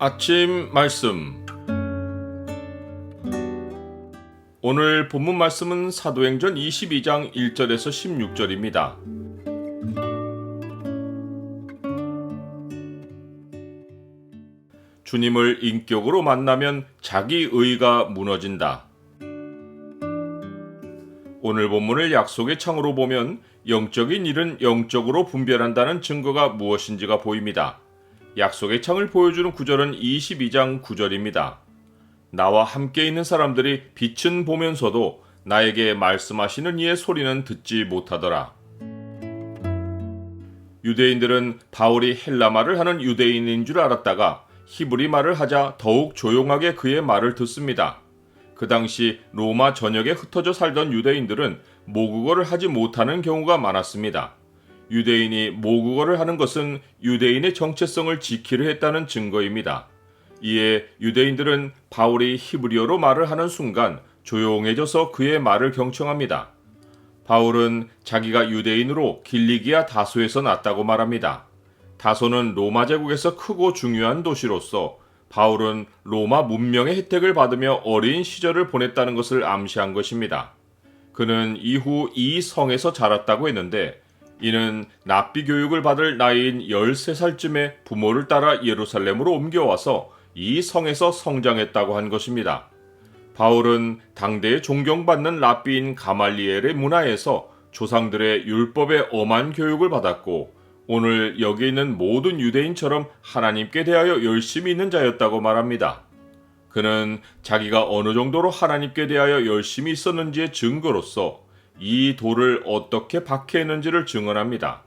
아침 말씀. 오늘 본문 말씀은 사도행전 22장 1절에서 16절입니다. 주님을 인격으로 만나면 자기 의가 무너진다. 오늘 본문을 약속의 창으로 보면 영적인 일은 영적으로 분별한다는 증거가 무엇인지가 보입니다. 약속의 창을 보여주는 구절은 22장 9절입니다. 나와 함께 있는 사람들이 빛은 보면서도 나에게 말씀하시는 이의 소리는 듣지 못하더라. 유대인들은 바울이 헬라 말을 하는 유대인인 줄 알았다가 히브리 말을 하자 더욱 조용하게 그의 말을 듣습니다. 그 당시 로마 전역에 흩어져 살던 유대인들은 모국어를 하지 못하는 경우가 많았습니다. 유대인이 모국어를 하는 것은 유대인의 정체성을 지키려 했다는 증거입니다. 이에 유대인들은 바울이 히브리어로 말을 하는 순간 조용해져서 그의 말을 경청합니다. 바울은 자기가 유대인으로 길리기아 다소에서 났다고 말합니다. 다소는 로마 제국에서 크고 중요한 도시로서 바울은 로마 문명의 혜택을 받으며 어린 시절을 보냈다는 것을 암시한 것입니다. 그는 이후 이 성에서 자랐다고 했는데 이는 랍비 교육을 받을 나이인 13살쯤에 부모를 따라 예루살렘으로 옮겨와서 이 성에서 성장했다고 한 것입니다. 바울은 당대에 존경받는 랍비인 가말리엘의 문화에서 조상들의 율법의 엄한 교육을 받았고 오늘 여기 있는 모든 유대인처럼 하나님께 대하여 열심히 있는 자였다고 말합니다. 그는 자기가 어느 정도로 하나님께 대하여 열심히 있었는지의 증거로서 이 돌을 어떻게 박해했는지를 증언합니다.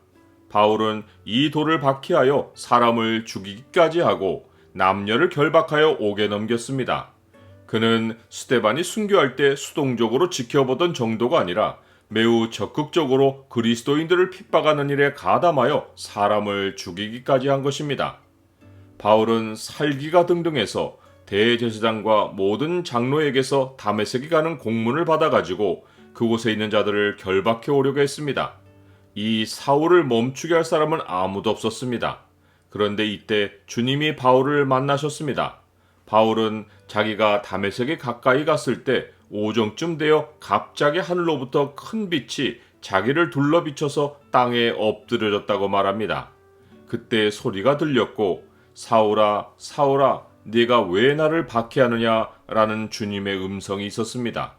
바울은 이 돌을 박해하여 사람을 죽이기까지 하고 남녀를 결박하여 옥에 넘겼습니다. 그는 스데반이 순교할 때 수동적으로 지켜보던 정도가 아니라 매우 적극적으로 그리스도인들을 핍박하는 일에 가담하여 사람을 죽이기까지 한 것입니다. 바울은 살기가 등등해서 대제사장과 모든 장로에게서 다메섹에 가는 공문을 받아가지고 그곳에 있는 자들을 결박해 오려고 했습니다. 이 사울을 멈추게 할 사람은 아무도 없었습니다. 그런데 이때 주님이 바울을 만나셨습니다. 바울은 자기가 다메섹에 가까이 갔을 때 오정쯤 되어 갑자기 하늘로부터 큰 빛이 자기를 둘러 비춰서 땅에 엎드려졌다고 말합니다. 그때 소리가 들렸고 사울아 사울아 네가 왜 나를 박해하느냐 라는 주님의 음성이 있었습니다.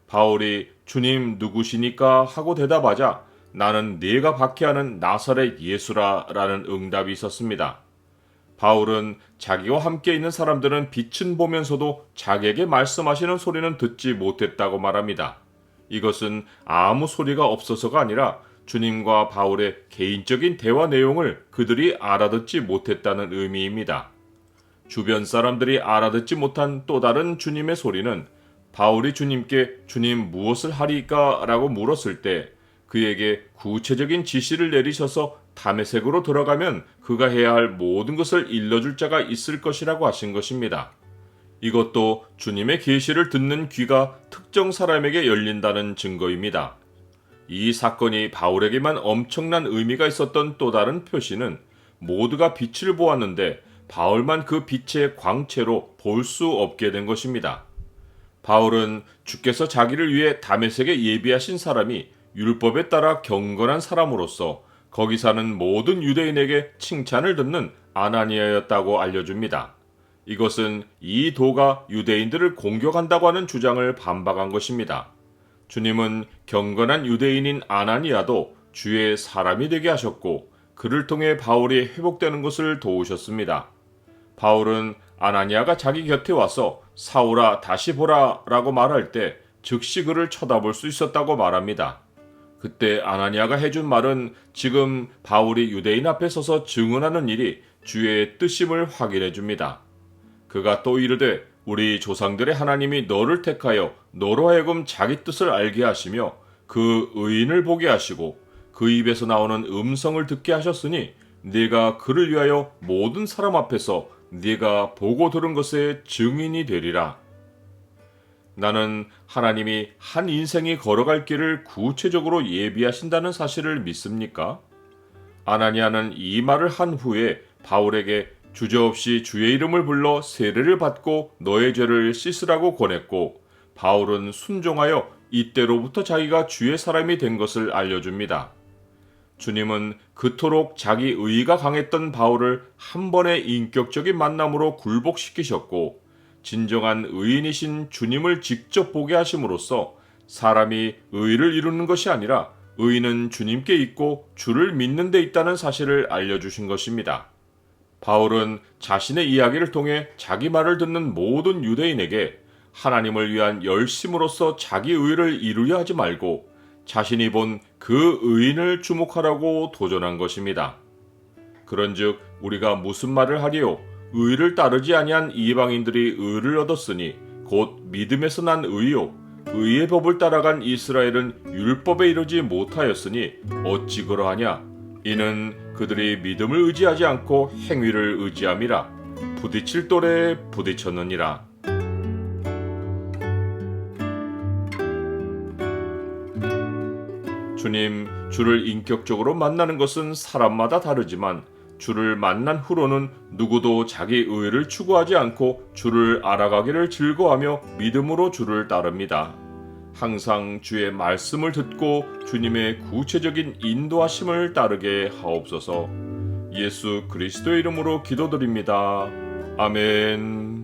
바울이 주님 누구시니까 하고 대답하자 나는 네가 박해하는 나사렛 예수라 라는 응답이 있었습니다. 바울은 자기와 함께 있는 사람들은 빛은 보면서도 자기에게 말씀하시는 소리는 듣지 못했다고 말합니다. 이것은 아무 소리가 없어서가 아니라 주님과 바울의 개인적인 대화 내용을 그들이 알아듣지 못했다는 의미입니다. 주변 사람들이 알아듣지 못한 또 다른 주님의 소리는 바울이 주님께 주님 무엇을 하리까? 라고 물었을 때 그에게 구체적인 지시를 내리셔서 다메섹으로 들어가면 그가 해야 할 모든 것을 일러줄 자가 있을 것이라고 하신 것입니다. 이것도 주님의 계시를 듣는 귀가 특정 사람에게 열린다는 증거입니다. 이 사건이 바울에게만 엄청난 의미가 있었던 또 다른 표시는 모두가 빛을 보았는데 바울만 그 빛의 광채로 볼 수 없게 된 것입니다. 바울은 주께서 자기를 위해 다메섹에 예비하신 사람이 율법에 따라 경건한 사람으로서 거기 사는 모든 유대인에게 칭찬을 듣는 아나니아였다고 알려줍니다. 이것은 이 도가 유대인들을 공격한다고 하는 주장을 반박한 것입니다. 주님은 경건한 유대인인 아나니아도 주의 사람이 되게 하셨고 그를 통해 바울이 회복되는 것을 도우셨습니다. 바울은 아나니아가 자기 곁에 와서 사울아 다시 보라 라고 말할 때 즉시 그를 쳐다볼 수 있었다고 말합니다. 그때 아나니아가 해준 말은 지금 바울이 유대인 앞에 서서 증언하는 일이 주의 뜻임을 확인해 줍니다. 그가 또 이르되 우리 조상들의 하나님이 너를 택하여 너로 하여금 자기 뜻을 알게 하시며 그 의인을 보게 하시고 그 입에서 나오는 음성을 듣게 하셨으니 네가 그를 위하여 모든 사람 앞에서 네가 보고 들은 것의 증인이 되리라. 나는 하나님이 한 인생이 걸어갈 길을 구체적으로 예비하신다는 사실을 믿습니까? 아나니아는 이 말을 한 후에 바울에게 주저없이 주의 이름을 불러 세례를 받고 너의 죄를 씻으라고 권했고, 바울은 순종하여 이때로부터 자기가 주의 사람이 된 것을 알려줍니다. 주님은 그토록 자기 의의가 강했던 바울을 한 번의 인격적인 만남으로 굴복시키셨고, 진정한 의인이신 주님을 직접 보게 하심으로써 사람이 의의를 이루는 것이 아니라 의인은 주님께 있고 주를 믿는 데 있다는 사실을 알려주신 것입니다. 바울은 자신의 이야기를 통해 자기 말을 듣는 모든 유대인에게 하나님을 위한 열심으로써 자기 의의를 이루려 하지 말고 자신이 본 그 의인을 주목하라고 도전한 것입니다. 그런즉 우리가 무슨 말을 하리요? 의를 따르지 아니한 이방인들이 의를 얻었으니 곧 믿음에서 난 의요. 의의 법을 따라간 이스라엘은 율법에 이르지 못하였으니 어찌 그러하냐? 이는 그들이 믿음을 의지하지 않고 행위를 의지함이라. 부딪힐 돌에 부딪혔느니라. 주님, 주를 인격적으로 만나는 것은 사람마다 다르지만 주를 만난 후로는 누구도 자기 의를 추구하지 않고 주를 알아가기를 즐거워하며 믿음으로 주를 따릅니다. 항상 주의 말씀을 듣고 주님의 구체적인 인도하심을 따르게 하옵소서. 예수 그리스도의 이름으로 기도드립니다. 아멘.